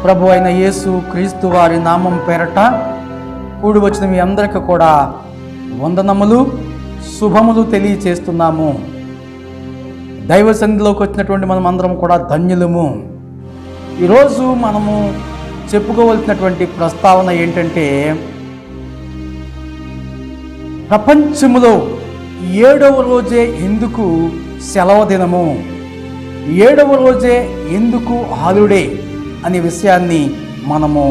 ప్రభు అయిన యేసు క్రీస్తు వారి నామం పేరట కూడి వచ్చిన మీ అందరికీ కూడా వందనములు, శుభములు తెలియచేస్తున్నాము. దైవ సన్నిధిలోకి వచ్చినటువంటి మనం అందరం కూడా ధన్యులము. ఈరోజు మనము చెప్పుకోవలసినటువంటి ప్రస్తావన ఏంటంటే, ప్రపంచములో 7వ రోజే ఎందుకు సెలవు దినము, 7వ రోజే ఎందుకు హాలిడే అనే విషయాన్ని మనము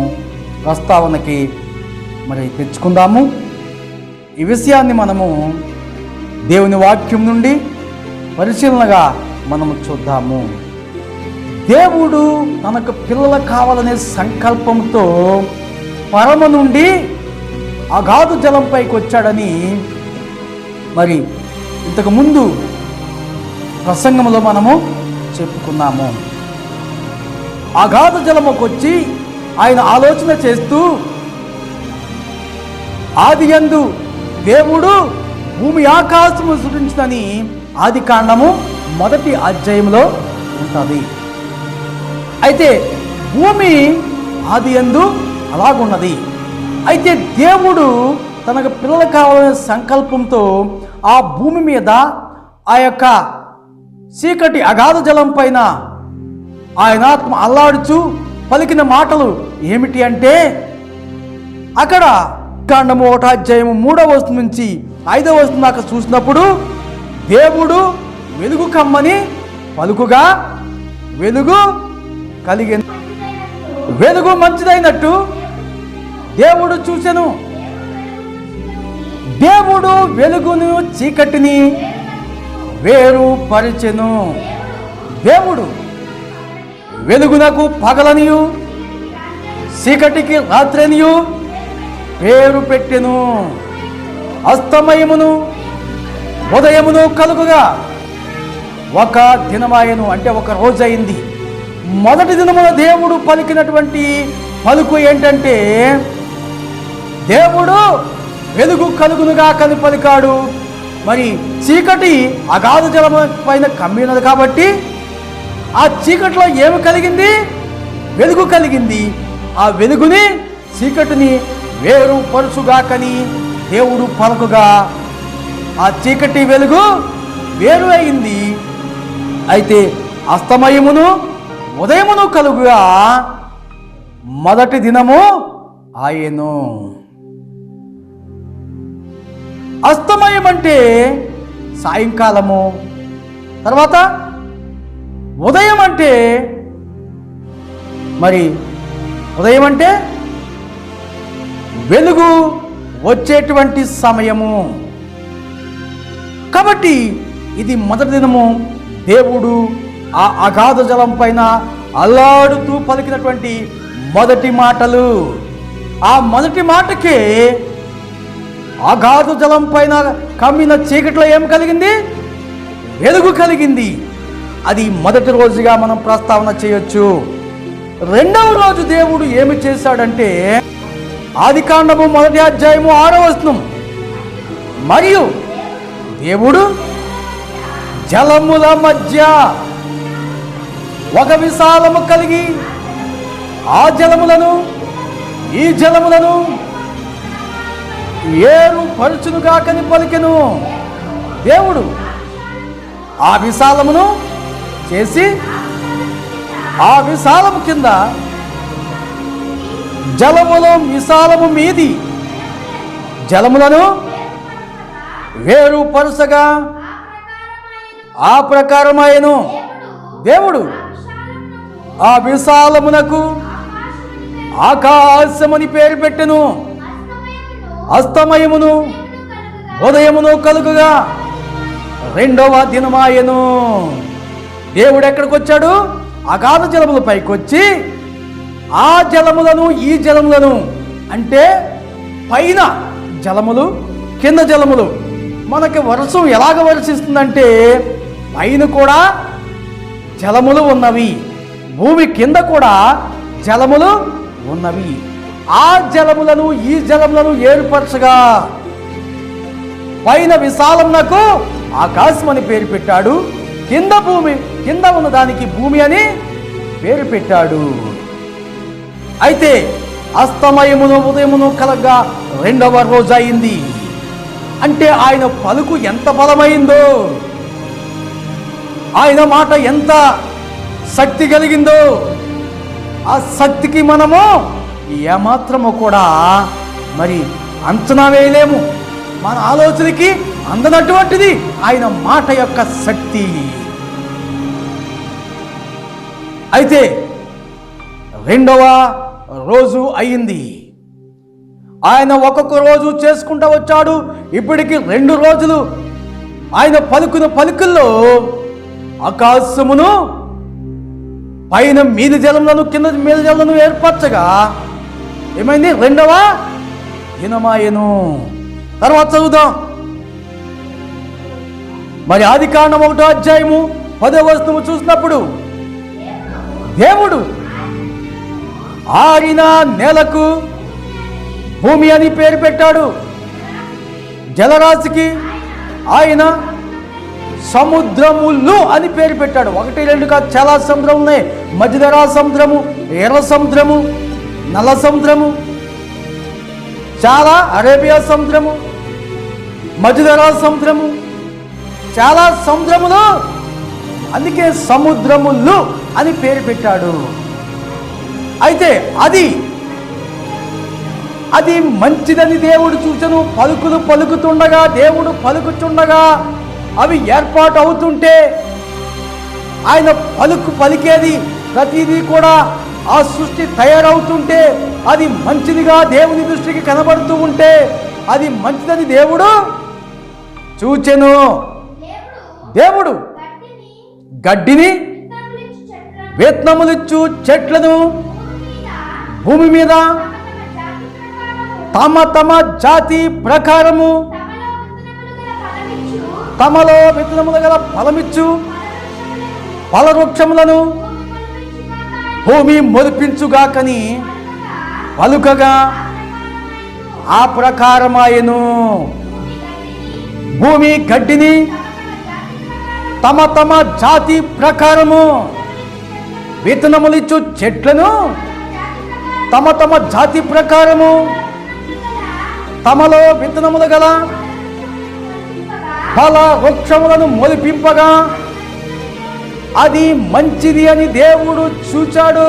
ప్రస్తావనకి తెచ్చుకుందాము. ఈ విషయాన్ని మనము దేవుని వాక్యం నుండి పరిశీలనగా మనము చూద్దాము. దేవుడు తనకు పిల్లలు కావాలనే సంకల్పంతో పరమ నుండి అగాధ జలంపైకి వచ్చాడని ఇంతకు ముందు ప్రసంగంలో మనము చెప్పుకున్నాము. అగాధ జలముకు వచ్చి ఆయన ఆలోచన చేస్తూ, ఆదియందు దేవుడు భూమి ఆకాశము సృష్టించునని ఆది కాండము 1వ అధ్యాయంలో ఉంటుంది. అయితే భూమి ఆదియందు అలాగున్నది. అయితే దేవుడు తనకు పిల్లలు కావాలనే సంకల్పంతో ఆ భూమి మీద ఆ యొక్క చీకటి అగాధ జలం పైన ఆయన ఆత్మ అల్లాడుచు పలికిన మాటలు ఏమిటి అంటే, అక్కడ కాండము 1వ అధ్యాయము 3వ వచనం నుంచి 5వ వచనం దాకా చూసినప్పుడు, దేవుడు వెలుగు కమ్మని పలుకుగా వెలుగు కలిగిన, వెలుగు మంచిదైనట్టు దేవుడు చూసెను. దేవుడు వెలుగును చీకటిని వేరు పరిచెను. దేవుడు వెలుగునకు పగలనియు చీకటికి రాత్రనియు పేరు పెట్టెను. అస్తమయమును ఉదయమును కలుగుగా ఒక దినమాయను, అంటే ఒక రోజు అయింది. మొదటి దినమున దేవుడు పలికినటువంటి పలుకు ఏంటంటే, దేవుడు వెలుగు కలుగునుగా కని పలికాడు. చీకటి అగాధ జలం పైన కమ్మినది కాబట్టి ఆ చీకటిలో ఏమి కలిగింది? వెలుగు కలిగింది. ఆ వెలుగుని చీకటిని వేరు పరుచుగా కని దేవుడు పలుకుగా ఆ చీకటి వెలుగు వేరు అయింది. అయితే అస్తమయమును ఉదయమును కలుగుగా మొదటి దినము ఆయను. అస్తమయం అంటే సాయంకాలము, తర్వాత ఉదయం అంటే ఉదయం అంటే వెలుగు వచ్చేటువంటి సమయము. కాబట్టి ఇది మొదటి దినము. దేవుడు ఆ అగాధ జలం పైన అల్లాడుతూ పలికినటువంటి మొదటి మాటలు. ఆ మొదటి మాటకే అగాధ జలం పైన కమ్మిన చీకట్లో ఏం కలిగింది? వెలుగు కలిగింది. అది మొదటి రోజుగా మనం ప్రస్తావన చేయొచ్చు. రెండవ రోజు దేవుడు ఏమి చేశాడంటే, ఆది కాండము 1వ అధ్యాయము 6వ వచనం, మరియు దేవుడు జలముల మధ్య ఒక విశాలము కలిగి ఆ జలములను ఈ జలములను ఏరు పరుచునుగా కని పలికెను. దేవుడు ఆ విశాలమును చేసి ఆ విశాలము కింద జలములు విశాలము మీది జలములను వేరు పరుసగా ఆ ప్రకారమైను. దేవుడు ఆ విశాలమునకు ఆకాశమని పేరు పెట్టెను. అస్తమయమును ఉదయమును కలుగుగా రెండవ దినమాయను. దేవుడు ఎక్కడికి వచ్చాడు? అగాధ జలముల పైకి వచ్చి ఆ జలములను ఈ జలములను, అంటే పైన జలములు కింద జలములు. మనకి వర్షం ఎలాగ వర్షిస్తుందంటే, పైన కూడా జలములు ఉన్నవి, భూమి కింద కూడా జలములు ఉన్నవి. ఆ జలములను ఈ జలములను ఏర్పరచగా పైన విశాలమునకు ఆకాశం అని పేరు పెట్టాడు, కింద ఉన్న దానికి భూమి అని పేరు పెట్టాడు. అయితే అస్తమయమును ఉదయమును కలగా రెండవ రోజు అయింది. అంటే ఆయన పలుకు ఎంత బలమైందో, ఆయన మాట ఎంత శక్తి కలిగిందో, ఆ శక్తికి మనము ఏమాత్రము కూడా మరి అంచనా వేయలేము. మన ఆలోచనకి అందనటువంటిది ఆయన మాట యొక్క శక్తి. అయితే రెండవ రోజు అయింది. ఆయన ఒక్కొక్క రోజు చేసుకుంటూ వచ్చాడు. ఇప్పటికి 2 రోజులు ఆయన పలుకున్న పలుకుల్లో ఆకాశమును పైన మీది జలములను కింద మీద జలములను ఏర్పరచగా ఏమైంది? 2వ దినమాయెను. తర్వాత చదువుదాం. మరి ఆదికాండం 1వ అధ్యాయము 10వ వచనము చూసినప్పుడు దేవుడు ఆరిన నేలకు భూమి అని పేరు పెట్టాడు. జలరాశికి ఆయన సముద్రములు అని పేరు పెట్టాడు. 1, 2 కాదు, చాలా సముద్రం ఉన్నాయి. మధ్యధరా సముద్రము, ఎర్ర సముద్రము, నల్ల సముద్రము, చాలా అరేబియా సముద్రము, మధ్యధరా సముద్రము, చాలా సముద్రములు. అందుకే సముద్రములు అని పేరు పెట్టాడు. అయితే అది మంచిదని దేవుడు చూచెను. పలుకులు పలుకుతుండగా, దేవుడు పలుకుతుండగా అవి ఏర్పాటు అవుతుంటే, ఆయన పలికేది ప్రతిదీ కూడా ఆ సృష్టి తయారవుతుంటే అది మంచిదిగా దేవుని దృష్టికి కనబడుతూ ఉంటే అది మంచిదని దేవుడు చూచెను. దేవుడు గడ్డిని విత్తనములిచ్చు చెట్లను భూమి మీద తమ తమ జాతి ప్రకారము తమలో విత్తనములు గల ఫలమిచ్చు ఫలవృక్షములను భూమి మొలిపించుగాకని పలుకగా ఆ ప్రకారమాయెను. భూమి గడ్డిని తమ తమ జాతి ప్రకారము విత్తనములిచ్చు చెట్లను తమ తమ జాతి ప్రకారము తమలో విత్తనములు గల ఫల వృక్షములను మొలిపింపగా అది మంచిది అని దేవుడు చూచాడు.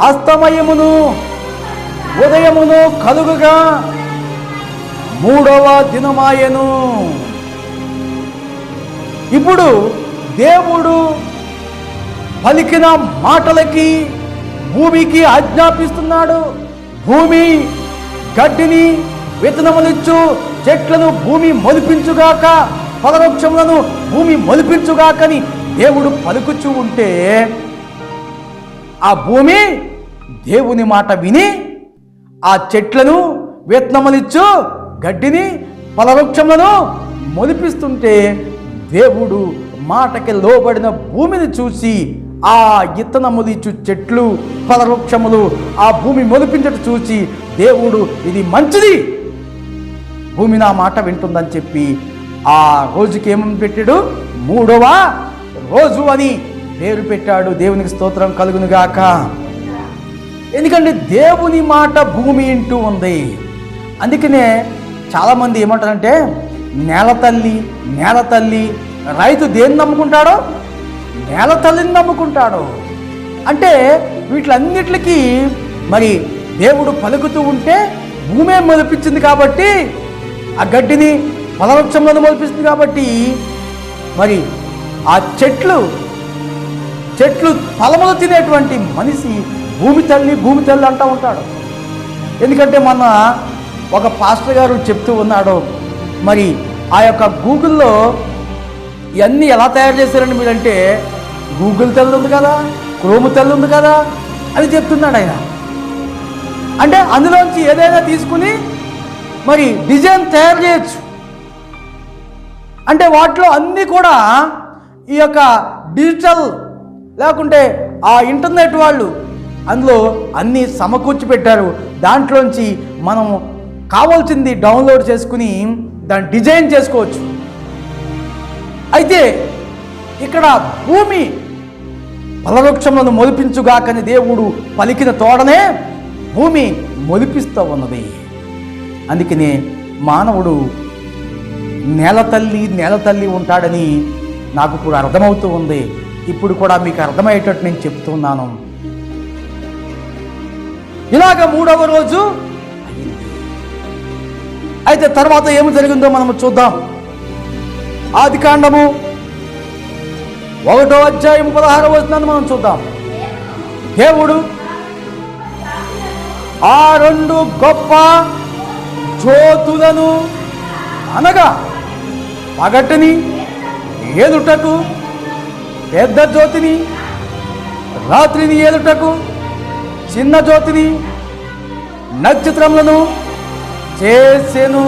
అస్తమయమును ఉదయమును కలుగుగా 3వ దినమాయెను. ఇప్పుడు దేవుడు పలికిన మాటలకి భూమికి ఆజ్ఞాపిస్తున్నాడు. భూమి గడ్డిని విత్తనములిచ్చు చెట్లను భూమి మొలిపించుగాక, ఫలవృక్షములను భూమి మొలిపించుగాకని దేవుడు పలుకుచూ ఉంటే ఆ భూమి దేవుని మాట విని ఆ చెట్లను విత్తనములిచ్చు గడ్డిని ఫలవృక్షములను మొలిపిస్తుంటే దేవుడు మాటకి లోబడిన భూమిని చూసి ఆ విత్తనములిచ్చు చెట్లు ఫలవృక్షములు ఆ భూమి మొలిపించట చూసి దేవుడు ఇది మంచిది, భూమి నా మాట వింటుందని చెప్పి ఆ రోజుకి ఏమని పెట్టాడు? 3వ రోజు అని పేరు పెట్టాడు. దేవునికి స్తోత్రం కలుగునుగాక. ఎందుకంటే దేవుని మాట భూమి వింటూ ఉంది. అందుకనే చాలామంది ఏమంటారంటే నేల తల్లి రైతు దేన్ని నమ్ముకుంటాడో నేల తల్లిని నమ్ముకుంటాడు. అంటే వీటిలన్నిటికీ మరి దేవుడు పలుకుతూ ఉంటే భూమే మొలిపించింది కాబట్టి, ఆ గడ్డిని ఫలవృక్షంలో మొలిపిస్తుంది కాబట్టి మరి ఆ చెట్లు ఫలములు తినేటువంటి మనిషి భూమి తల్లి అంటూ ఉంటాడు. ఎందుకంటే మొన్న ఒక పాస్టర్ గారు చెప్తూ ఉన్నాడు, మరి ఆ యొక్క గూగుల్లో ఇవన్నీ ఎలా తయారు చేశారండి మీరంటే, గూగుల్ తల్లి ఉంది కదా, క్రోమ్ తల్లి ఉంది కదా అని చెప్తున్నాడు ఆయన. అంటే అందులోంచి ఏదైనా తీసుకుని మరి డిజైన్ తయారు చేయొచ్చు. అంటే వాటిలో అన్నీ కూడా ఈ యొక్క డిజిటల్ లేకుంటే ఆ ఇంటర్నెట్ వాళ్ళు అందులో అన్నీ సమకూర్చి పెట్టారు. దాంట్లోంచి మనం కావాల్సింది డౌన్లోడ్ చేసుకుని దాన్ని డిజైన్ చేసుకోవచ్చు. అయితే ఇక్కడ భూమి ఫలవృక్షములను మొలిపించుగాకని దేవుడు పలికిన తోడనే భూమి మొలిపిస్తూ ఉన్నది. అందుకనే మానవుడు నేల తల్లి ఉంటాడని నాకు ఇప్పుడు అర్థమవుతూ ఉంది. ఇప్పుడు కూడా మీకు అర్థమయ్యేటట్టు నేను చెప్తున్నాను. ఇలాగ 3వ రోజు అయింది. అయితే తర్వాత ఏమి జరిగిందో మనం చూద్దాం. ఆదికాండము 1వ అధ్యాయం 16వ వచనాన్ని మనం చూద్దాం. దేవుడు ఆ 2 గొప్ప జ్యోతులను అనగా పగటిని ఏలుటకు పెద్ద జ్యోతిని, రాత్రిని ఏలుటకు చిన్న జ్యోతిని, నక్షత్రములను చేసెను.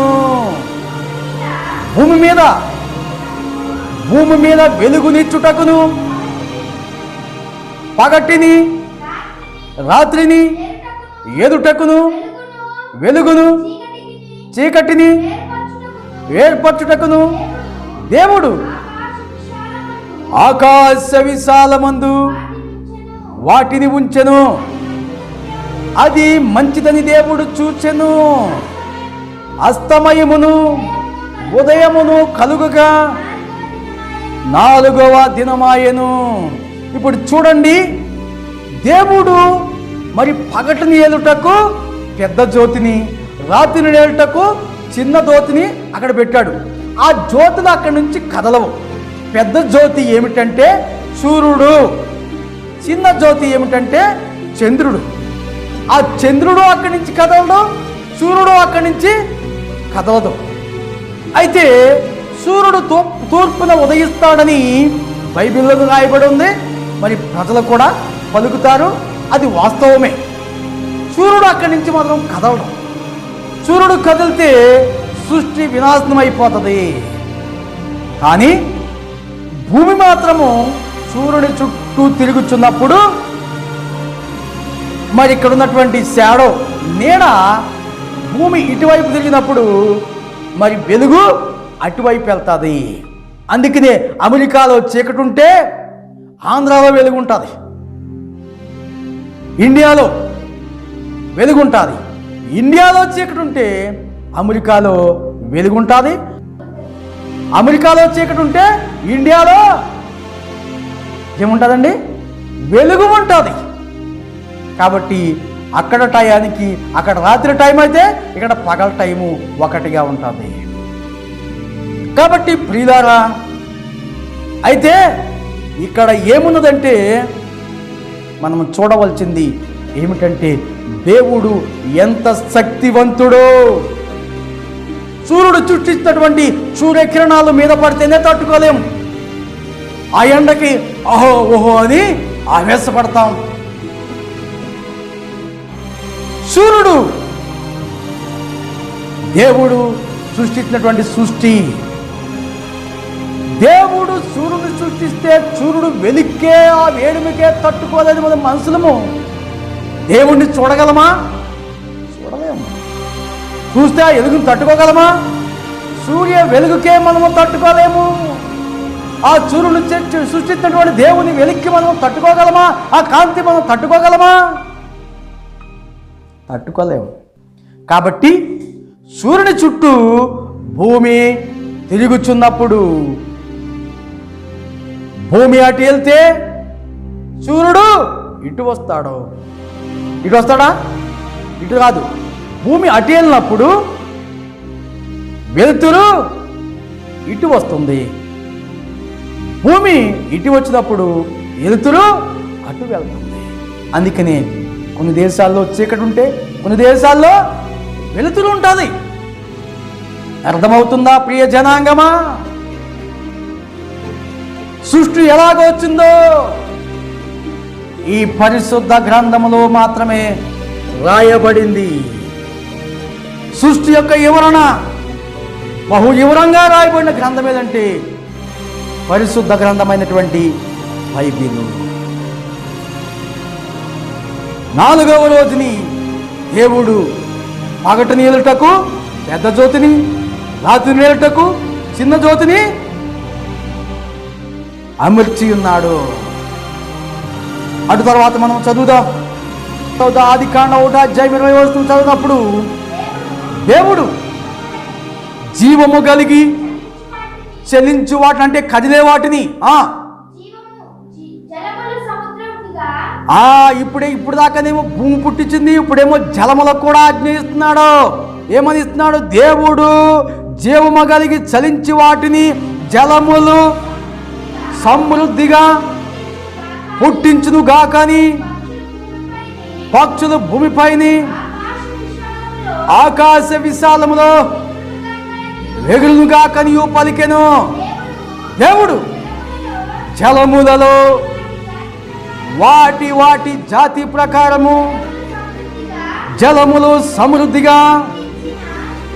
భూమి మీద వెలుగునిచ్చుటకును పగటిని రాత్రిని ఏలుటకును వెలుగును చీకటిని ఏర్పరచుటకును దేవుడు ఆకాశ విశాలమందు వాటిని ఉంచెను. అది మంచిదని దేవుడు చూచెను. అస్తమయమును ఉదయమును కలుగుగా 4వ దినమాయెను. ఇప్పుడు చూడండి, దేవుడు మరి పగటిని ఏలుటకు పెద్ద జ్యోతిని, రాత్రిని ఏలుటకు చిన్న జ్యోతిని అక్కడ పెట్టాడు. ఆ జ్యోతులు అక్కడి నుంచి కదలవు. పెద్ద జ్యోతి ఏమిటంటే సూర్యుడు, చిన్న జ్యోతి ఏమిటంటే చంద్రుడు. ఆ చంద్రుడు అక్కడి నుంచి కదలడు, సూర్యుడు అక్కడి నుంచి కదలదు. అయితే సూర్యుడు తూర్పున ఉదయిస్తాడని బైబిల్లో రాయబడి ఉంది. మరి ప్రజలు కూడా పలుకుతారు, అది వాస్తవమే. సూర్యుడు అక్కడి నుంచి మాత్రం కదలడం. సూర్యుడు కదిలితే సృష్టి వినాశనం అయిపోతుంది. కానీ భూమి మాత్రము సూర్యుడి చుట్టూ తిరుగుచున్నప్పుడు మరి ఇక్కడ ఉన్నటువంటి షాడో నీడ భూమి ఇటువైపు తిరిగినప్పుడు మరి వెలుగు అటువైపు వెళ్తుంది. అందుకనే అమెరికాలో చీకటి ఉంటే ఆంధ్రాలో వెలుగు ఉంటుంది, ఇండియాలో వెలుగు ఉంటుంది. ఇండియాలో చీకటి ఉంటే అమెరికాలో వెలుగు ఉంటుంది, అమెరికాలో చీకటి ఉంటే ఇండియాలో ఏముంటుందండి? వెలుగు ఉంటుంది. కాబట్టి అక్కడ టయానికి అక్కడ రాత్రి టైం అయితే ఇక్కడ పగల టైము ఒకటిగా ఉంటుంది. కాబట్టి ప్రియులారా, అయితే ఇక్కడ ఏమున్నదంటే మనం చూడవలసింది ఏమిటంటే దేవుడు ఎంత శక్తివంతుడో. సూర్యుడు సృష్టించినటువంటి సూర్యకిరణాలు మీద పడితేనే తట్టుకోలేము. ఆ ఎండకి ఓహో అని ఆవేశపడతాం. సూర్యుడు దేవుడు సృష్టించినటువంటి సృష్టి. దేవుడు సూర్యుడిని సృష్టిస్తే సూర్యుడు వెలిక్కే ఆ వేడిమికే తట్టుకోలేదు. మన మనుషులము దేవుణ్ణి చూడగలమా? చూడలేము. చూస్తే ఆ వెలుగును తట్టుకోగలమా? సూర్య వెలుగుకే మనము తట్టుకోలేము. ఆ సూర్యుని సృష్టించినటువంటి దేవుని వెలిక్కి మనం తట్టుకోగలమా? ఆ కాంతి మనం తట్టుకోగలమా? తట్టుకోలేము. కాబట్టి సూర్యుని చుట్టూ భూమి తిరుగుచున్నప్పుడు భూమి అటు వెళ్తే సూర్యుడు ఇటు వస్తాడు. ఇటు వస్తాడా? ఇటు కాదు. భూమి అటు వెళ్ళినప్పుడు వెలుతురు ఇటు వస్తుంది. భూమి ఇటు వచ్చినప్పుడు వెలుతురు అటు వెళ్తుంది. అందుకనే కొన్ని దేశాల్లో చీకటి ఉంటే కొన్ని దేశాల్లో వెలుతురు ఉంటుంది. అర్థమవుతుందా ప్రియ జనాంగమా? సృష్టి ఎలాగ వచ్చిందో ఈ పరిశుద్ధ గ్రంథములో మాత్రమే రాయబడింది. సృష్టి యొక్క వివరణ బహు వివరంగా రాయబడిన గ్రంథం ఏదంటే పరిశుద్ధ గ్రంథమైనటువంటి బైబిల్. 4వ రోజుని దేవుడు పగటిని ఏలుటకు పెద్ద జ్యోతిని, రాత్రిని ఏలుటకు చిన్న జ్యోతిని అమర్చి ఉన్నాడు. అటు తర్వాత మనం చదువుదాం. ఆదికాండం 1:20 చదివినప్పుడు దేవుడు జీవము కలిగి చెలించు వాటిని, అంటే కదిలే వాటిని, ఇప్పుడు దాకానేమో భూమి పుట్టించింది, ఇప్పుడేమో జలములకు కూడా ఆజ్ఞ ఇస్తున్నాడు. ఏమని ఇస్తున్నాడు? దేవుడు జీవము కలిగి చలించి వాటిని జలములు సమృద్ధిగా పుట్టించును గాకని, పక్షులు భూమిపైని ఆకాశ విశాలములో ఎగురును గాకని పలికెను. దేవుడు జలములలో వాటి వాటి జాతి ప్రకారము జలములు సమృద్ధిగా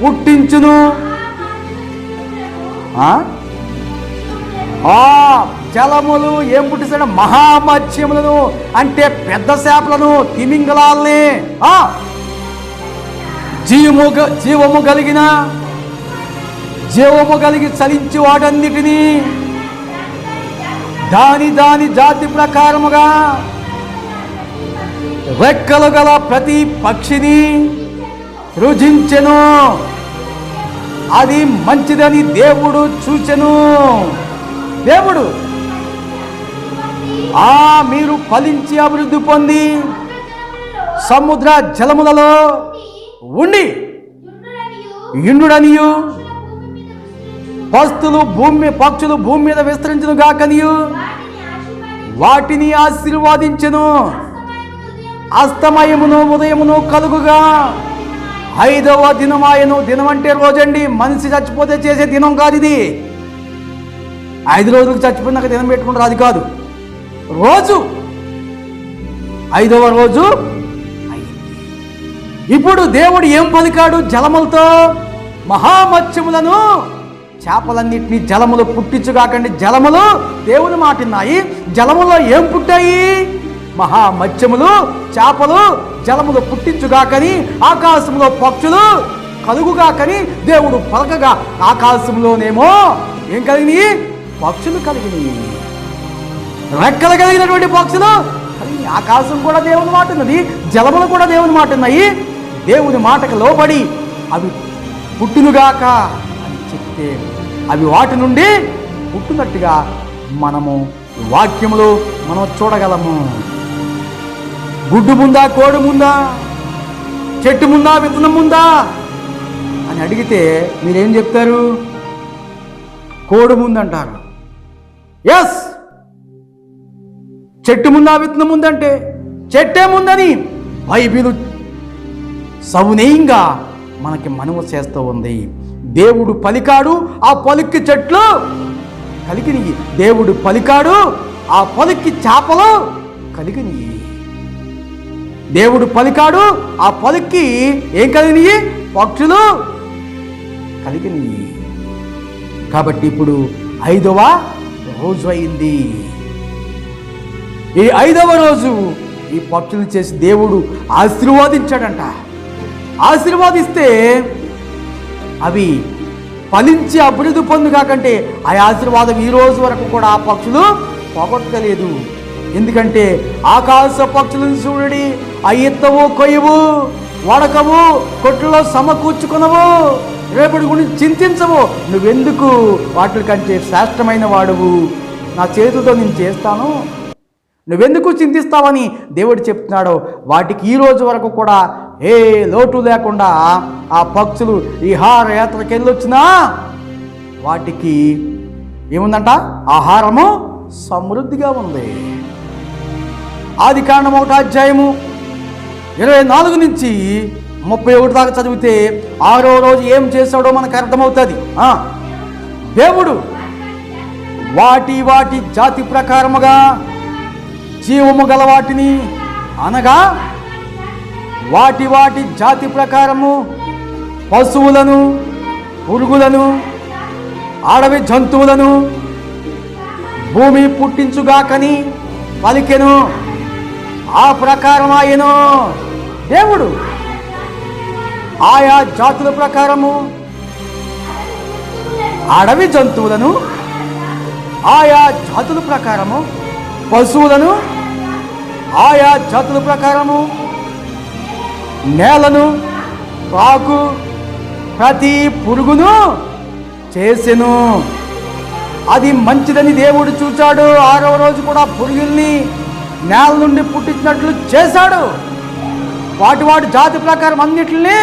పుట్టించును. జలములు ఏం పుట్టిస్తాడు? మహామత్స్యములను, అంటే పెద్ద చేపలను, తిమింగలాల్ని, జీవము కలిగి చలించి వాటన్నిటినీ దాని జాతి ప్రకారముగా రెక్కలు గల ప్రతి పక్షిని సృజించెను. అది మంచిదని దేవుడు చూచెను. దేవుడు మీరు ఫలించి అభివృద్ధి పొంది సముద్ర జలములలో ఉండి ఇండుడనియు పక్షులు భూమి మీద విస్తరించును గాకనియు వాటిని ఆశీర్వాదించెను. అస్తమయమును ఉదయమును కలుగుగా 5వ దినమాయను. దినం అంటే రోజండి. మనిషి చచ్చిపోతే చేసే దినం కాదు ఇది. 5 రోజులకు చచ్చిపోయినాక దినం పెట్టుకుంటారు, అది కాదు. రోజు 5వ రోజు. ఇప్పుడు దేవుడు ఏం పలికాడు? జలములతో మహామత్స్యములను, చేపలన్నింటినీ జలములు పుట్టించుగాకండి. జలములు దేవుని మాటిన్నాయి. జలములో ఏం పుట్టాయి? మహామత్స్యములు, చేపలు, జలములు పుట్టించుగాకని, ఆకాశంలో పక్షులు కలుగుగాకని దేవుడు పలకగా ఆకాశంలోనేమో ఏం కలిగినాయి? పక్షులు కలిగినాయి. రెక్కలు కలిగినటువంటి పక్షులు. ఆకాశం కూడా దేవుని మాట ఉన్నది, జలములు కూడా దేవుని మాట ఉన్నాయి. దేవుని మాటకు లోబడి అవి పుట్టునుగాక అని చెప్తే అవి వాటి నుండి పుట్టినట్టుగా మనము వాక్యములో మనం చూడగలము. గుడ్డు ముందా, కోడి ముందా, చెట్టు ముందా, విత్తనం ముందా అని అడిగితే మీరేం చెప్తారు? కోడి ముందంటారు. ఎస్, చెట్టు ముందా, విత్తనం ముందంటే చెట్టే ముందని బైబిలు సవినయంగా మనకి మనము చేస్తూ ఉంది. దేవుడు పలికాడు, ఆ పలికి చెట్లు కలిగినవి. దేవుడు పలికాడు, ఆ పలికి చేపలు కలిగినవి. దేవుడు పలికాడు, ఆ పలికి ఏం కలిగినవి? పక్షులు కలిగినవి. కాబట్టి ఇప్పుడు 5వ రోజు అయింది. ఈ 5వ రోజు ఈ పక్షులు చేసి దేవుడు ఆశీర్వాదించాడంట. ఆశీర్వాదిస్తే అవి ఫలించి అభివృద్ధి పొందుగాకంటే ఆ ఆశీర్వాదం ఈ రోజు వరకు కూడా ఆ పక్షులు పోగొట్టలేదు. ఎందుకంటే ఆకాశ పక్షులను చూడడి, అయ్యెత్తవు, కొయ్యవు, వడకవు, కొట్టులో సమకూర్చుకునవు, రేపటి గురించి చింతించవు. నువ్వెందుకు వాటి కంటే శ్రేష్టమైన వాడువు, నా చేతులతో నేను చేస్తాను, నువ్వెందుకు చింతిస్తావని దేవుడు చెప్తున్నాడు. వాటికి ఈ రోజు వరకు కూడా ఏ లోటు లేకుండా ఆ పక్షులు విహారయాత్రకి వెళ్ళొచ్చినా వాటికి ఏముందంట? ఆహారము సమృద్ధిగా ఉంది. ఆదికాండం 1:24 నుంచి 31 దాకా చదివితే 6వ రోజు ఏం చేశాడో మనకు అర్థమవుతుంది. దేవుడు వాటి వాటి జాతి ప్రకారముగా జీవము గల వాటిని, అనగా వాటి వాటి జాతి ప్రకారము పశువులను, పురుగులను, అడవి జంతువులను భూమి పుట్టించుగాకని పలికెను. ఆ ప్రకారం ఆయను దేవుడు ఆయా జాతుల ప్రకారము అడవి జంతువులను, ఆయా జాతుల ప్రకారము పశువులను, ఆయా జాతుల ప్రకారము నేలను, రాకు, ప్రతి పురుగును చేసెను. అది మంచిదని దేవుడు చూచాడు. 6వ రోజు కూడా పురుగుల్ని నేల నుండి పుట్టించినట్లు చేశాడు. వాటి జాతి ప్రకారం అన్నిటిని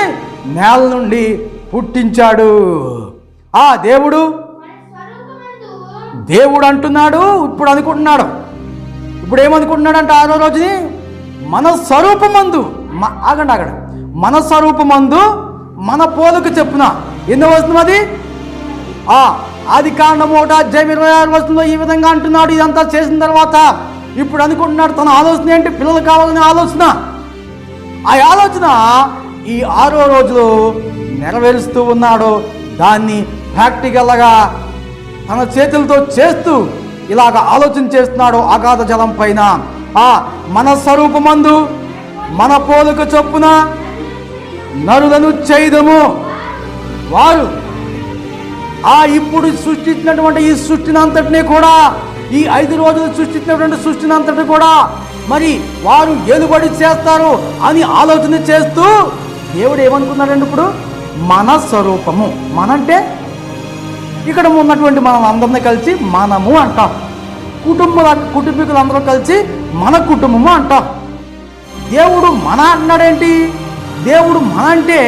నేల నుండి పుట్టించాడు. ఆ దేవుడు అంటున్నాడు, ఇప్పుడు అనుకుంటున్నాడు. ఇప్పుడు ఏమనుకుంటున్నాడంటే 6వ రోజుని మన స్వరూపమందు, ఆగండి, మన స్వరూపమందు మన పోలుకు చెప్పున. ఎన్నో వస్తుంది అది? ఆదికాండము 1:26 ఈ విధంగా అంటున్నాడు. ఇదంతా చేసిన తర్వాత ఇప్పుడు అనుకుంటున్నాడు, తన ఆలోచన ఏంటి? పిల్లలు కావాలనే ఆలోచన. ఆ ఆలోచన ఈ 6వ రోజులో నెరవేరుస్తూ ఉన్నాడు. దాన్ని ప్రాక్టికల్గా తన చేతులతో చేస్తూ ఇలాగ ఆలోచన చేస్తున్నాడు. అగాధ జలం పైన మన స్వరూపమందు మన పోలుక చొప్పున నరులను చేయదము. వారు ఇప్పుడు సృష్టించినటువంటి ఈ సృష్టిని అంతటినీ కూడా, ఈ 5 రోజులు సృష్టించినటువంటి సృష్టిని అంతటిని కూడా మరి వారు ఏలుబడి చేస్తారు అని ఆలోచన చేస్తూ దేవుడు ఏమనుకున్నాడండి? ఇప్పుడు మన స్వరూపము, మనంటే ఇక్కడ ఉన్నటువంటి మనం అందరినీ కలిసి మనము అంటాం. కుటుంబీకులందరూ కలిసి మన కుటుంబము అంటాం. దేవుడు మన అన్నాడేంటి? దేవుడు మన అంటే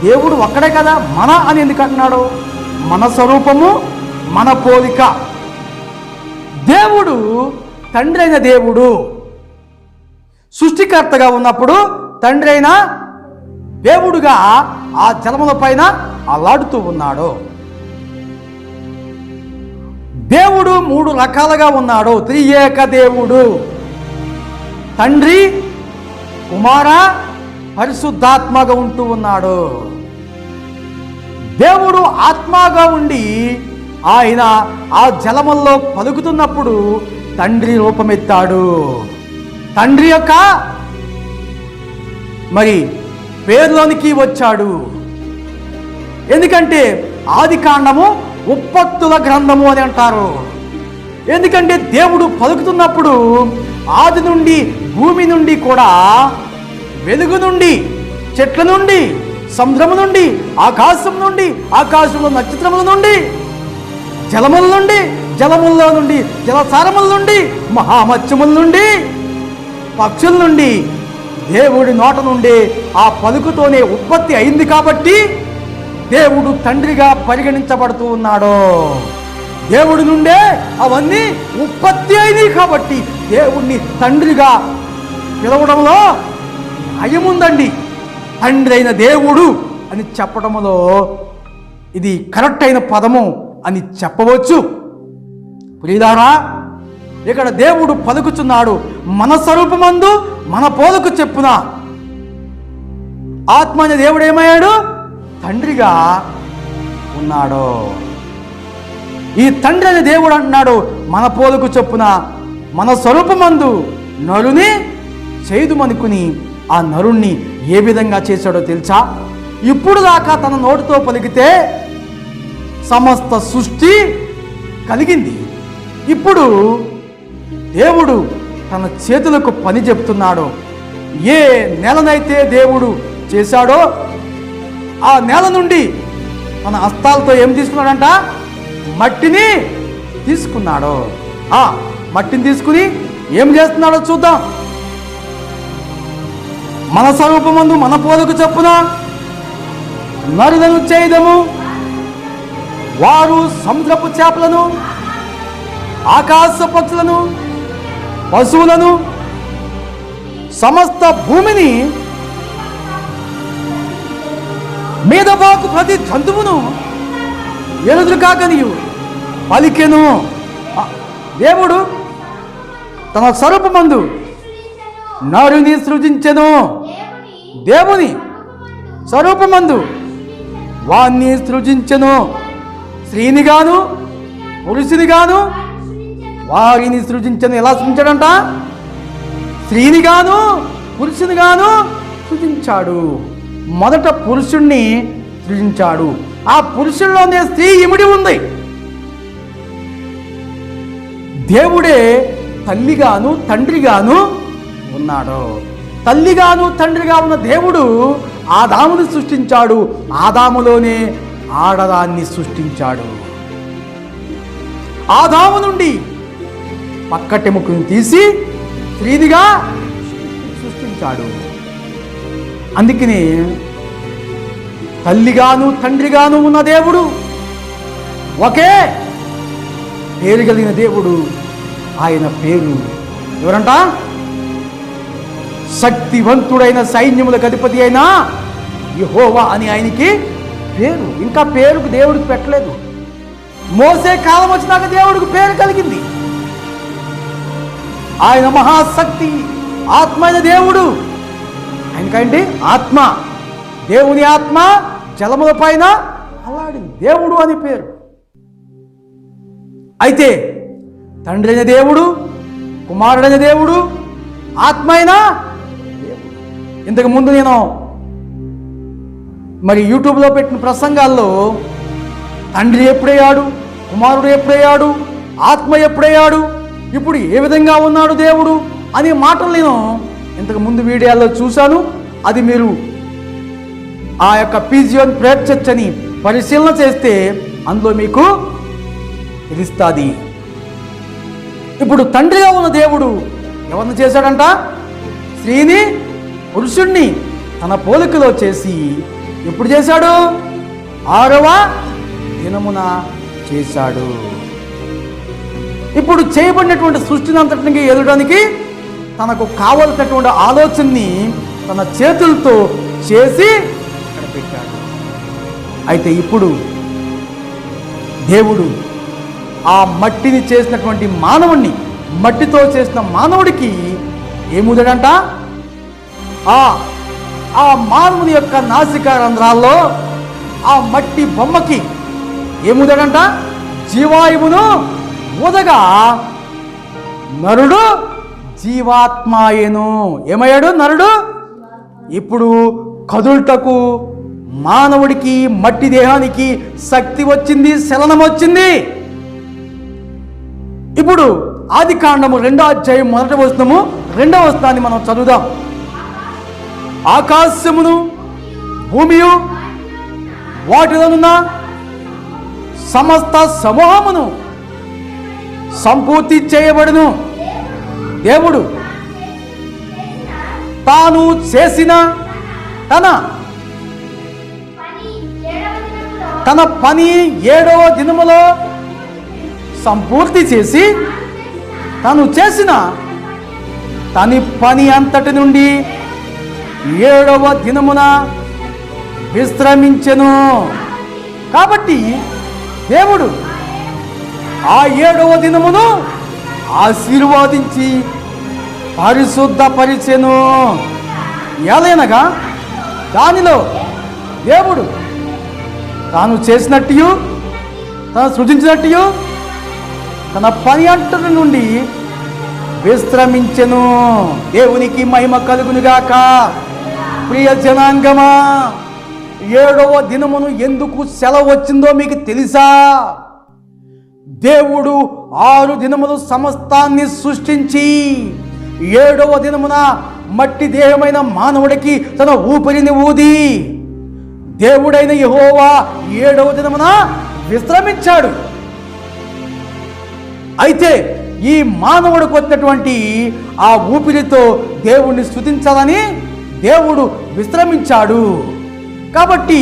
దేవుడు ఒక్కడే కదా. మన అని ఎందుకు అంటున్నాడు? మన స్వరూపము, మన పోలిక. దేవుడు తండ్రి అయిన దేవుడు సృష్టికర్తగా ఉన్నప్పుడు తండ్రి అయిన దేవుడుగా ఆ జలముల పైన అలాడుతూ ఉన్నాడు. దేవుడు 3 రకాలుగా ఉన్నాడు. త్రియేక దేవుడు, తండ్రి, కుమార, పరిశుద్ధాత్మగా ఉంటూ ఉన్నాడు. దేవుడు ఆత్మగా ఉండి ఆయన ఆ జలముల్లో పలుకుతున్నప్పుడు తండ్రి రూపమెత్తాడు. తండ్రి యొక్క మరి పేరులోనికి వచ్చాడు. ఎందుకంటే ఆదికాండము ఉత్పత్తుల గ్రంథము అని అంటారు. ఎందుకంటే దేవుడు పలుకుతున్నప్పుడు ఆది నుండి, భూమి నుండి కూడా, వెలుగు నుండి, చెట్ల నుండి, సముద్రము నుండి, ఆకాశం నుండి, ఆకాశంలో నక్షత్రముల నుండి, జలముల నుండి, జలముల్లో నుండి, జలసారముల నుండి, మహామత్స్యముల నుండి, పక్షుల నుండి, దేవుడి నోట నుండి ఆ పలుకుతోనే ఉత్పత్తి అయింది. కాబట్టి దేవుడు తండ్రిగా పరిగణించబడుతూ ఉన్నాడు. దేవుడి నుండే అవన్నీ ఉత్పత్తి అయినాయి. కాబట్టి దేవుణ్ణి తండ్రిగా పిలవడంలో న్యాయముందండి. తండ్రి అయిన దేవుడు అని చెప్పడంలో ఇది కరెక్ట్ అయిన పదము అని చెప్పవచ్చు. ప్రియులారా, ఇక్కడ దేవుడు పలుకుచున్నాడు, మన స్వరూపమందు మన పోలుకు చెప్పున. ఆత్మ అనే దేవుడు ఏమయ్యాడు? తండ్రిగా ఉన్నాడు. ఈ తండ్రి అనే దేవుడు అంటున్నాడు, మన పోలుకు చొప్పున మన స్వరూపమందు నరుని చేదుమనుకుని ఆ నరుణ్ణి ఏ విధంగా చేశాడో తెలుసా? ఇప్పుడు దాకా తన నోటితో పలికితే సమస్త సృష్టి కలిగింది. ఇప్పుడు దేవుడు తన చేతులకు పని చెప్తున్నాడు. ఏ నెలనైతే దేవుడు చేశాడో ఆ నేల నుండి తన హస్తాలతో ఏం తీసుకున్నాడంట? మట్టిని తీసుకున్నాడు. ఆ మట్టిని తీసుకుని ఏం చేస్తున్నాడో చూద్దాం. మన స్వరూపమందు మన పోలుకు చొప్పున నరులను చేయదము. వారు సముద్రపు చేపలను, ఆకాశ పక్షులను, పశువులను, సమస్త భూమిని, మీద బాకు ప్రతి జంతువును ఎరుదురు కాకనియు పలికెను. దేవుడు తన స్వరూపమందు నరుని సృజించెను. దేవుని స్వరూపమందు వాణ్ణి సృజించెను. స్త్రీనిగాను పురుషునిగాను వారిని సృజించెను. ఎలా సృజించాడంట? స్త్రీనిగాను పురుషునిగాను సృజించాడు. మొదట పురుషుణ్ణి సృజించాడు. ఆ పురుషుల్లోనే స్త్రీ ఇమిడి ఉంది. దేవుడే తల్లిగాను తండ్రిగాను ఉన్నాడు. తల్లిగాను తండ్రిగా ఉన్న దేవుడు ఆదాముని సృష్టించాడు. ఆదాములోనే ఆడదాన్ని సృష్టించాడు. ఆదాము నుండి పక్కటెముకను తీసి స్త్రీనిగా సృష్టించాడు. అందుకనే తల్లిగాను తండ్రిగాను ఉన్న దేవుడు, ఒకే పేరు కలిగిన దేవుడు. ఆయన పేరు ఎవరంట? శక్తివంతుడైన సైన్యములకు అధిపతి అయిన యెహోవా అని ఆయనకి పేరు. ఇంకా పేరుకు దేవుడికి పెట్టలేదు. మోసే కాలం వచ్చినాక దేవుడికి పేరు కలిగింది. ఆయన మహాశక్తి, ఆత్మ అయిన దేవుడు. ఆయనకంటే ఆత్మ, దేవుని ఆత్మ జలముల పైన అల్లాడింది, దేవుడు అని పేరు. అయితే తండ్రి అయిన దేవుడు, కుమారుడైన దేవుడు, ఆత్మ అయిన దేవుడు. ఇంతకు ముందు నేను యూట్యూబ్లో పెట్టిన ప్రసంగాల్లో తండ్రి ఎప్పుడయ్యాడు, కుమారుడు ఎప్పుడయ్యాడు, ఆత్మ ఎప్పుడయ్యాడు, ఇప్పుడు ఏ విధంగా ఉన్నాడు దేవుడు అనే మాటలు నేను ఇంతకు ముందు వీడియోలో చూశాను. అది మీరు ఆ యొక్క PGN ప్రేయర్ చర్చ్ అని పరిశీలన చేస్తే అందులో మీకు తెలుస్తుంది. ఇప్పుడు తండ్రిగా ఉన్న దేవుడు ఎవరిని చేశాడంట? స్త్రీని, పురుషుణ్ణి తన పోలికలో చేసి ఎప్పుడు చేశాడు? 6వ దినమున చేశాడు. ఇప్పుడు చేయబడినటువంటి సృష్టిని అంతటిని ఎదురడానికి తనకు కావలసినటువంటి ఆలోచనని తన చేతులతో చేసి అక్కడ పెట్టాడు. అయితే ఇప్పుడు దేవుడు ఆ మట్టిని చేసినటువంటి మానవుణ్ణి, మట్టితో చేసిన మానవుడికి ఏముదడంట? ఆ మానవుని యొక్క నాసికా రంధ్రాల్లో ఆ మట్టి బొమ్మకి ఏముదడంట? జీవాయువును ఊదగా నరుడు జీవాత్మాయను. ఏమయ్యాడు నరుడు? ఇప్పుడు కదులుటకు మానవుడికి, మట్టి దేహానికి శక్తి వచ్చింది, చలనం వచ్చింది. ఇప్పుడు ఆదికాండము 2వ అధ్యాయం 1వ వచనము 2వ వచనాన్ని మనం చదువుదాం. ఆకాశమును భూమియు వాటిలోనున్న సమస్త సమూహమును సంపూర్తి చేయబడును. దేవుడు తాను చేసిన తన పని 7వ దినములో సంపూర్తి చేసి తాను చేసిన తన పని అంతటి నుండి 7వ దినమున విశ్రమించెను. కాబట్టి దేవుడు ఆ 7వ దినమును ఆశీర్వాదించి పరిశుద్ధపరిచెను. ఎలయనగా దానిలో దేవుడు తాను చేసినట్టు, తాను సృజించినట్టు తన పని అంతటి నుండి విశ్రమించెను. దేవునికి మహిమ కలుగునుగాక. ప్రియ జనాంగమా, 7వ దినమును ఎందుకు సెలవు వచ్చిందో మీకు తెలుసా? దేవుడు 6 దినములు సమస్తాన్ని సృష్టించి 7వ దినమున మట్టి దేహమైన మానవుడికి తన ఊపిరిని ఊది దేవుడైన యెహోవా 7వ దినమున విశ్రమించాడు. అయితే ఈ మానవుడికి వచ్చినటువంటి ఆ ఊపిరితో దేవుణ్ణి స్తుతించాలని దేవుడు విశ్రమించాడు. కాబట్టి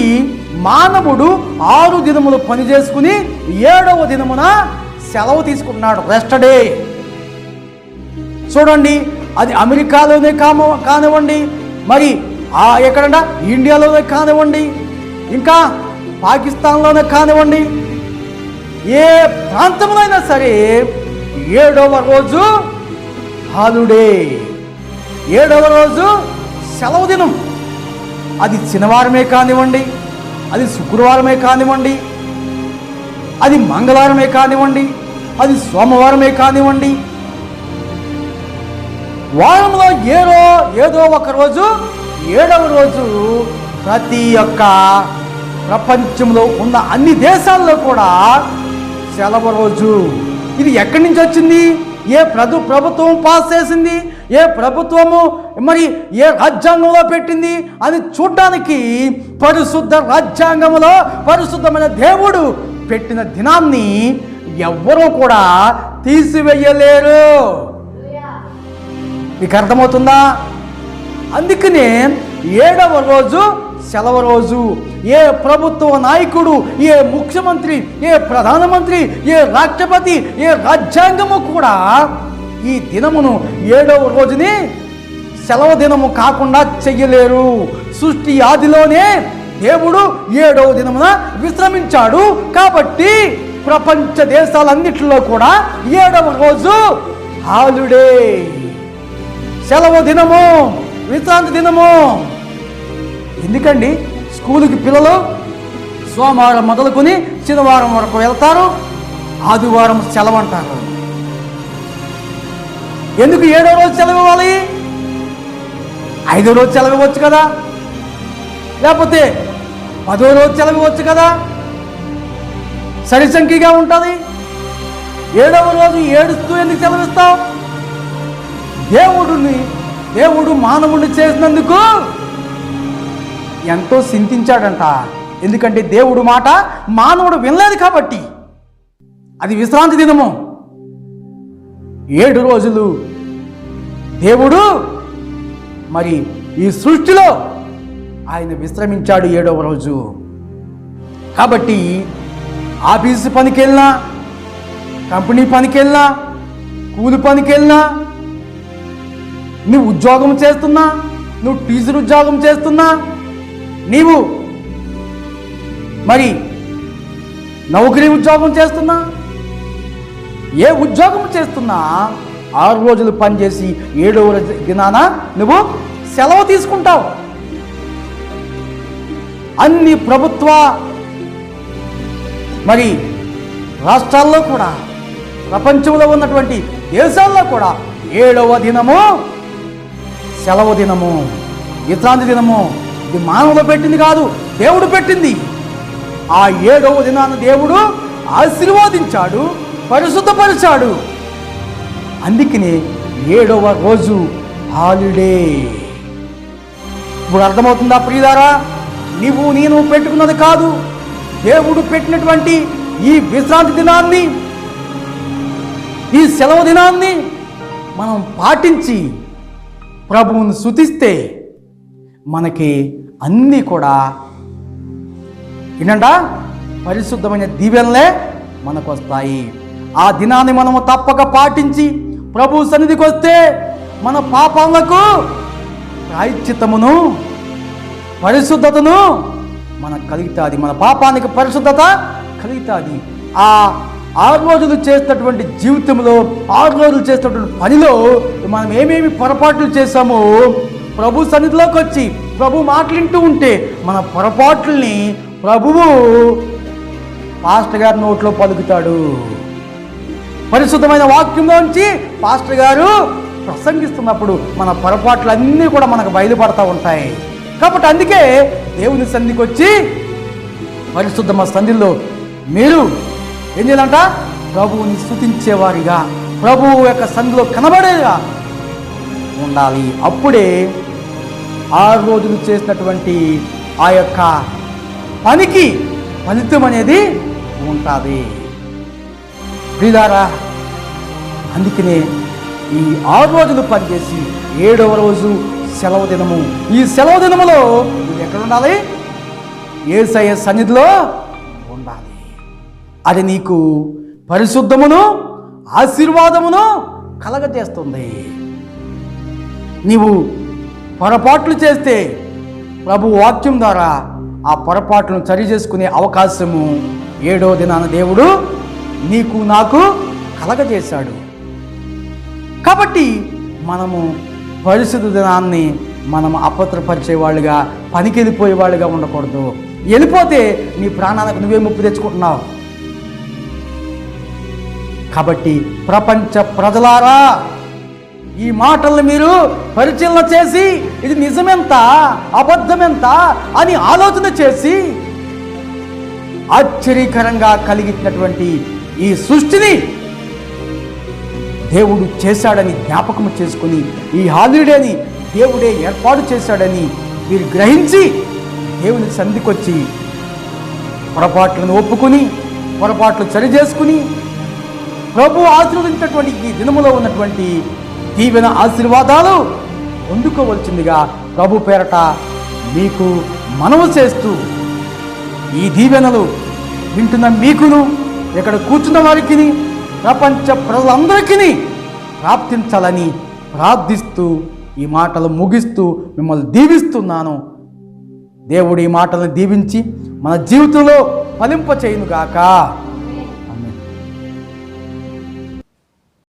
మానవుడు 6 దినములు పని చేసుకుని 7వ దినమున సెలవు తీసుకుంటున్నాడు, రెస్ట్ డే. చూడండి, అది అమెరికాలోనే కానివ్వండి, మరి ఎక్కడంట ఇండియాలోనే కానివ్వండి, ఇంకా పాకిస్తాన్లోనే కానివ్వండి, ఏ ప్రాంతంలో అయినా సరే 7వ రోజు హాలిడే, 7వ రోజు సెలవు దినం. అది శనివారమే కానివ్వండి, అది శుక్రవారమే కానివ్వండి, అది మంగళవారమే కానివ్వండి, అది సోమవారమే కానివ్వండి, వారంలో ఏదో ఒక రోజు 7వ రోజు ప్రతి ఒక్క ప్రపంచంలో ఉన్న అన్ని దేశాల్లో కూడా సెలవు రోజు. ఇది ఎక్కడి నుంచి వచ్చింది? ఏ ప్రభుత్వం పాస్ చేసింది, ఏ ప్రభుత్వము మరి ఏ రాజ్యాంగంలో పెట్టింది అని చూడడానికి పరిశుద్ధ రాజ్యాంగంలో పరిశుద్ధమైన దేవుడు పెట్టిన దినాన్ని ఎవ్వరూ కూడా తీసివేయలేరు. మీకు అర్థమవుతుందా? అందుకనే 7వ రోజు సెలవు రోజు. ఏ ప్రభుత్వ నాయకుడు, ఏ ముఖ్యమంత్రి, ఏ ప్రధానమంత్రి, ఏ రాష్ట్రపతి, ఏ రాజ్యాంగము కూడా ఈ దినమును 7వ రోజుని సెలవు దినము కాకుండా చెయ్యలేరు. సృష్టి ఆదిలోనే దేవుడు 7వ దినమున విశ్రమించాడు. కాబట్టి ప్రపంచ దేశాలన్నిటిలో కూడా 7వ రోజు హాలిడే, సెలవు దినము, విశ్రాంతి దినము. ఎందుకండి స్కూలుకి పిల్లలు సోమవారం మొదలుకొని శనివారం వరకు వెళ్తారు, ఆదివారం సెలవు అంటారు. ఎందుకు 7వ రోజు సెలవు ఇవ్వాలి? 5వ రోజు సెలవు ఇవ్వచ్చు కదా, లేకపోతే 10వ రోజు సెలవు ఇవ్వచ్చు కదా, సరిసంఖ్యగా ఉంటుంది. 7వ రోజు ఏడుస్తూ ఎందుకు సెలవిస్తావు? దేవుడు మానవుడిని చేసినందుకు ఎంతో చింతించాడంట. ఎందుకంటే దేవుడు మాట మానవుడు వినలేదు కాబట్టి. అది విశ్రాంతి దినము. 7 రోజులు దేవుడు మరి ఈ సృష్టిలో ఆయన విశ్రమించాడు 7వ రోజు. కాబట్టి ఆఫీసు పనికి వెళ్ళినా, కంపెనీ పనికి వెళ్ళినా, కూలి పనికి వెళ్ళినా, నువ్వు ఉద్యోగం చేస్తున్నా, నువ్వు టీచర్ ఉద్యోగం చేస్తున్నా, నీవు మరి నౌకరీ ఉద్యోగం చేస్తున్నా, ఏ ఉద్యోగం చేస్తున్నా 6 రోజులు పనిచేసి 7వ దినాన నువ్వు సెలవు తీసుకుంటావు. అన్ని ప్రభుత్వ మరి రాష్ట్రాల్లో కూడా, ప్రపంచంలో ఉన్నటువంటి దేశాల్లో కూడా 7వ దినము సెలవు దినము, విశ్రాంతి దినము. ఇది మానవులు పెట్టింది కాదు, దేవుడు పెట్టింది. ఆ 7వ దినాన్ని దేవుడు ఆశీర్వదించాడు, పరిశుద్ధపరిచాడు. అందుకనే 7వ రోజు హాలిడే. ఇప్పుడు అర్థమవుతుందా ప్రియులారా? నేను పెట్టుకున్నది కాదు, దేవుడు పెట్టినటువంటి ఈ విశ్రాంతి దినాన్ని, ఈ సెలవు దినాన్ని మనం పాటించి ప్రభువును స్తుతిస్తే మనకి అన్నీ కూడా ఏంటంట పరిశుద్ధమైన దీవెనలే మనకు వస్తాయి. ఆ దినాన్ని మనము తప్పక పాటించి ప్రభు సన్నిధికి వస్తే మన పాపాలకు ప్రాయశ్చిత్తమును, పరిశుద్ధతను మనకు కలుగుతుంది. మన పాపానికి పరిశుద్ధత కలుగుతుంది. ఆ 6 రోజులు చేసినటువంటి జీవితంలో, 6 రోజులు చేసినటువంటి పనిలో మనం ఏమేమి పొరపాట్లు చేశామో ప్రభు సన్నిధిలోకి వచ్చి ప్రభు మాటలింటూ ఉంటే మన పొరపాట్లని ప్రభువు పాస్టర్ గారి నోట్లో పలుకుతాడు. పరిశుద్ధమైన వాక్యంలోంచి పాస్టర్ గారు ప్రసంగిస్తున్నప్పుడు మన పొరపాట్లన్నీ కూడా మనకు బయలుపడతా ఉంటాయి. కాబట్టి అందుకే దేవుని సన్నిధికి వచ్చి పరిశుద్ధమ సన్నిధిలో మీరు ఏం చేయాలంట? ప్రభువుని స్తుతించేవారిగా, ప్రభువు యొక్క సన్నిధిలో కనబడేగా ఉండాలి. అప్పుడే 6 రోజులు చేసినటువంటి ఆ యొక్క పనికి ఫలితం అనేది ఉంటుంది. ప్రియులారా, అందుకనే ఈ 6 రోజులు పనిచేసి 7వ రోజు సెలవు దినము. ఈ సెలవు దినములో నువ్వు ఎక్కడ ఉండాలి? యేసయ్య సన్నిధిలో ఉండాలి. అది నీకు పరిశుద్ధమును, ఆశీర్వాదమును కలగజేస్తుంది. నీవు పొరపాట్లు చేస్తే ప్రభు వాక్యం ద్వారా ఆ పొరపాట్లను సరి చేసుకునే అవకాశము 7వ దినాన దేవుడు నీకు నాకు కలగజేశాడు. కాబట్టి మనము పరిశుద్ధ దినాన్ని మనం అపత్రపరిచే వాళ్ళుగా, పనికి వెళ్ళిపోయే వాళ్ళుగా ఉండకూడదు. వెళ్ళిపోతే నీ ప్రాణానికి నువ్వే ముప్పు తెచ్చుకుంటున్నావు. కాబట్టి ప్రపంచ ప్రజలారా, ఈ మాటల్ని మీరు పరిశీలన చేసి ఇది నిజమెంత అబద్ధమెంత అని ఆలోచన చేసి ఆశ్చర్యకరంగా కలిగించినటువంటి ఈ సృష్టిని దేవుడు చేశాడని జ్ఞాపకం చేసుకుని ఈ హాలిడేని దేవుడే ఏర్పాటు చేశాడని మీరు గ్రహించి దేవుని సంధికొచ్చి పొరపాట్లను ఒప్పుకుని పొరపాట్లు సరిచేసుకుని ప్రభు ఆశీర్వదించినటువంటి ఈ దినములో ఉన్నటువంటి దీవెన ఆశీర్వాదాలు పొందుకోవలసిందిగా ప్రభు పేరట మీకు మనవి చేస్తూ ఈ దీవెనలు వింటున్న మీకును ఇక్కడ కూర్చున్న వారికి ప్రపంచ ప్రజలందరికీ ప్రాప్తించాలని ప్రార్థిస్తూ ఈ మాటలు ముగిస్తూ మిమ్మల్ని దీవిస్తున్నాను. దేవుడు ఈ మాటలను దీవించి మన జీవితంలో ఫలింప చేయునుగాక.